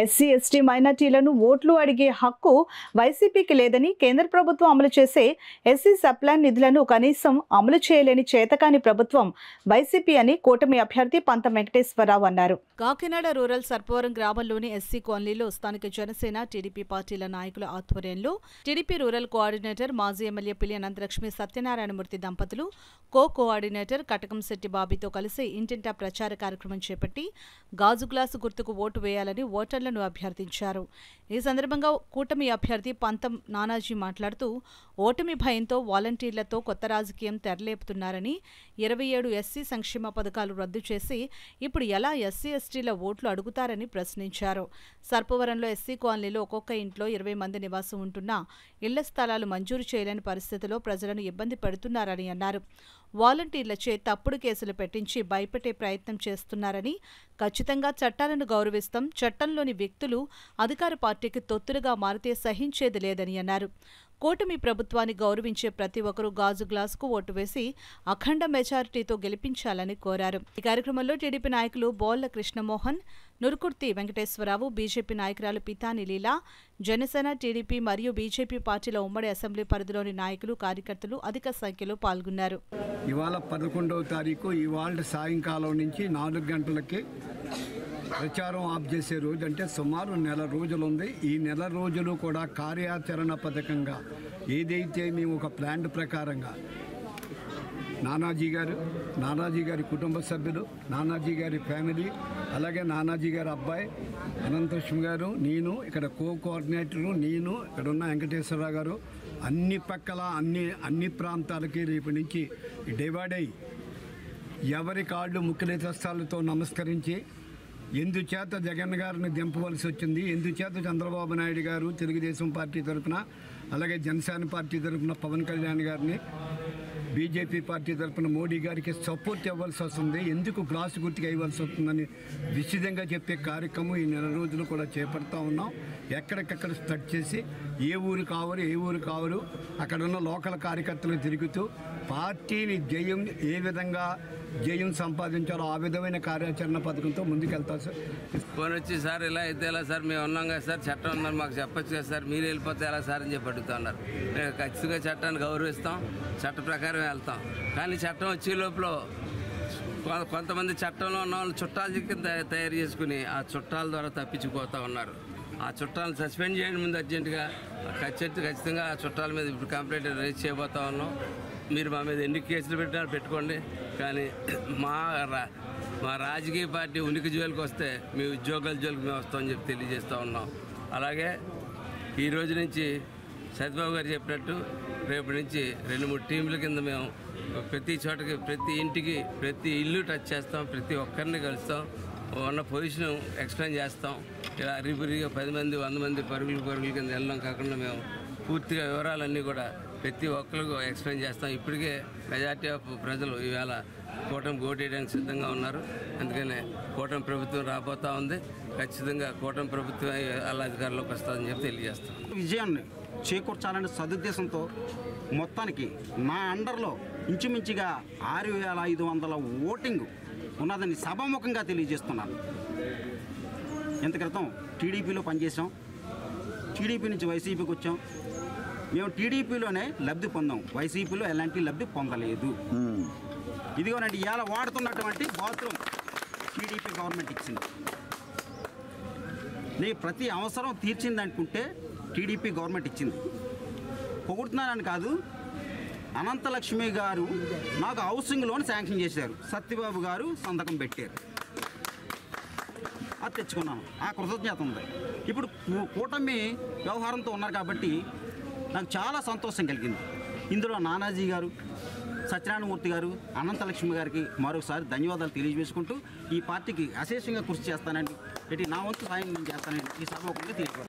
SC ST మైనార్టీలను ఓట్లు అడిగే హక్కు వైసీపీకి లేదని కేంద్ర ప్రభుత్వం అమలు చేసే ఎస్సీ సప్లాన్ నిధులను కనీసం అమలు చేయలేని చేతకాని ప్రభుత్వం వైసీపీ అని కూటమి అభ్యర్థి పంతం వెంకటేశ్వరరావు అన్నారు. కాకినాడ రూరల్ సర్పవరం గ్రామంలోని ఎస్సీ కాలనీలో స్థానిక జనసేన టీడీపీ పార్టీల నాయకుల ఆధ్వర్యంలో టీడీపీ రూరల్ కోఆర్డినేటర్ మాజీ ఎమ్మెల్యే పిల్లి అనంతలక్ష్మి సత్యనారాయణమూర్తి దంపతులు కోఆర్డినేటర్ కటకంశెట్టి బాబీతో కలిసి ఇంటింటా ప్రచార కార్యక్రమం చేపట్టి గాజు గ్లాసు గుర్తుకు ఓటు వేయాలని ఓటర్లను అభ్యర్థించారు. ఈ సందర్భంగా కూటమి అభ్యర్థి పంతం నానాజీ మాట్లాడుతూ ఓటమి భయంతో వాలంటీర్లతో కొత్త రాజకీయం తెరలేపుతున్నారని 27 ఎస్సీ సంక్షేమ పథకాలు రద్దు చేసి ఇప్పుడు ఎలా ఎస్సీ ఎస్టీల ఓట్లు అడుగుతారని ప్రశ్నించారు. సర్పవరంలో ఎస్సీ కాలనీలో ఒక్కొక్క ఇంట్లో 20 మంది నివాసం ఉంటున్నా ఇళ్ల స్థలాలు మంజూరు చేయలేని పరిస్థితిలో ప్రజలను ఇబ్బంది పెడుతున్నారని అన్నారు. వాలంటీర్లచే తప్పుడు కేసులు పెట్టించి భయపెట్టే ప్రయత్నం చేస్తున్నారని, ఖచ్చితంగా చట్టాలను గౌరవిస్తాం, చట్టంలోని వ్యక్తులు అధికార పార్టీకి తొత్తులుగా మారితే సహించేది లేదని అన్నారు. కూటమి ప్రభుత్వాన్ని గౌరవించే ప్రతి ఒక్కరూ గాజు గ్లాసుకు ఓటు వేసి అఖండ మెజారిటీతో గెలిపించాలని కోరారు. ఈ కార్యక్రమంలో టీడీపీ నాయకులు బోళ్ల కృష్ణమోహన్, నురుకుర్తి వెంకటేశ్వరరావు, బీజేపీ నాయకురాలు పితాని లీలా, జనసేన, టీడీపీ మరియు బీజేపీ పార్టీల ఉమ్మడి అసెంబ్లీ పరిధిలోని నాయకులు, కార్యకర్తలు అధిక సంఖ్యలో పాల్గొన్నారు. ఇవాళ 11వ తారీఖు ఇవాళ సాయంకాలం నుంచి 4 గంటలకి ప్రచారం ఆఫ్ చేసే రోజు, అంటే సుమారు నెల రోజులు ఉంది. ఈ నెల రోజులు కూడా కార్యాచరణ పథకంగా ఏదైతే మేము ఒక ప్లాన్ ప్రకారంగా నానాజీ గారి కుటుంబ సభ్యులు, నానాజీ గారి ఫ్యామిలీ, అలాగే నానాజీ గారి అబ్బాయి అనంతలక్ష్మి గారు, నేను ఇక్కడ కోఆర్డినేటరు, నేను ఇక్కడ ఉన్న వెంకటేశ్వరరావు గారు, అన్ని పక్కల అన్ని ప్రాంతాలకి రేపు నుంచి డివైడ్ అయ్యి ఎవరి కాళ్ళు ముఖ్యనేతస్థాలతో నమస్కరించి ఎందుచేత జగన్ గారిని దింపవలసి వచ్చింది, ఎందుచేత చంద్రబాబు నాయుడు గారు తెలుగుదేశం పార్టీ తరఫున, అలాగే జనసేన పార్టీ తరఫున పవన్ కళ్యాణ్ గారిని, బీజేపీ పార్టీ తరఫున మోడీ గారికి సపోర్ట్ ఇవ్వాల్సి వస్తుంది, ఎందుకు గ్లాసు గుర్తుగా ఇవ్వాల్సి వస్తుందని విశదంగా చెప్పే కార్యక్రమం ఈ నెల రోజులు కూడా చేపడతా ఉన్నాం. ఎక్కడికక్కడ స్టార్ట్ చేసి ఏ ఊరు కావరు అక్కడ ఉన్న లోకల్ కార్యకర్తలు తిరుగుతూ పార్టీని ఏ విధంగా జయం సంపాదించాలో ఆ విధమైన కార్యాచరణ పథకంతో ముందుకెళ్తాం. సార్ ఫోన్ వచ్చి సార్ ఇలా అయితే ఎలా సార్, మేము ఉన్నాం కదా సార్, చట్టం ఉందని మాకు చెప్పచ్చు కదా సార్, మీరు వెళ్ళిపోతే ఎలా సార్ అని చెప్పి అడుగుతా ఉన్నారు. మేము ఖచ్చితంగా చట్టాన్ని గౌరవిస్తాం, చట్ట ప్రకారం వెళ్తాం. కానీ చట్టం వచ్చే లోపల కొంతమంది చట్టంలో ఉన్న వాళ్ళు చుట్టాల కింద తయారు చేసుకుని ఆ చుట్టాల ద్వారా తప్పించిపోతూ ఉన్నారు. ఆ చుట్టాలను సస్పెండ్ చేయడం ముందు అర్జెంటుగా ఖచ్చితంగా ఆ చుట్టాల మీద ఇప్పుడు కంప్లైంట్ రైజ్ చేయబోతా ఉన్నాం. మీరు మా మీద ఎన్ని కేసులు పెట్టినా పెట్టుకోండి, కానీ మా రాజకీయ పార్టీ ఉనికి జోలికి వస్తే మీ ఉద్యోగాల జోలికి మేము వస్తామని చెప్పి తెలియజేస్తూ ఉన్నాం. అలాగే ఈ రోజు నుంచి సత్యబాబు గారు చెప్పినట్టు రేపు నుంచి 2-3 టీంల కింద మేము ప్రతి చోటకి, ప్రతి ఇంటికి, ప్రతి ఇల్లు టచ్ చేస్తాం, ప్రతి ఒక్కరిని కలుస్తాం, ఉన్న పొజిషన్ ఎక్స్ప్లెయిన్ చేస్తాం. ఇలా అరిపురిగా 10 మంది 100 మంది పరుగుల కింద వెళ్ళడం కాకుండా మేము పూర్తిగా వివరాలన్నీ కూడా ప్రతి ఒక్కరికి ఎక్స్ప్లెయిన్ చేస్తాం. ఇప్పటికే మెజార్టీ ఆఫ్ ప్రజలు ఈవేళ కూటమి ఓటేయడానికి సిద్ధంగా ఉన్నారు. అందుకనే కూటమి ప్రభుత్వం రాబోతూ ఉంది. ఖచ్చితంగా కూటమి ప్రభుత్వం అలా అధికారంలోకి వస్తుందని చెప్పి తెలియజేస్తాం. విజయాన్ని చేకూర్చాలనే సదుద్దేశంతో మొత్తానికి నా అండర్లో ఇంచుమించుగా 6500 ఓటింగ్ ఉన్నదని సభాముఖంగా తెలియజేస్తున్నాను. ఇంత క్రితం టీడీపీలో పనిచేసాం, టీడీపీ నుంచి వైసీపీకి వచ్చాం. మేము టీడీపీలోనే లబ్ధి పొందాం, వైసీపీలో ఎలాంటి లబ్ధి పొందలేదు. ఇదిగోనండి ఇవాళ వాడుతున్నటువంటి బాత్రూమ్ టీడీపీ గవర్నమెంట్ ఇచ్చింది. నీ ప్రతి అవసరం తీర్చిందనుకుంటే టీడీపీ గవర్నమెంట్ ఇచ్చింది. పొగుడుతున్నానని కాదు, అనంతలక్ష్మి గారు నాకు హౌసింగ్ లోన్ శాంక్షన్ చేశారు, సత్యబాబు గారు సంతకం పెట్టారు, అది తెచ్చుకున్నాను. ఆ కృతజ్ఞత ఉంది. ఇప్పుడు కూటమి వ్యవహారంతో ఉన్నారు కాబట్టి నాకు చాలా సంతోషం కలిగింది. ఇందులో నానాజీ గారు, సత్యనారాయణమూర్తి గారు, అనంతలక్ష్మి గారికి మరొకసారి ధన్యవాదాలు తెలియజేసుకుంటూ ఈ పార్టీకి అశేషంగా కృషి చేస్తానండి, నా వంతు సాయం నేను చేస్తానండి ఈ సభ తెలియజేస్తాను.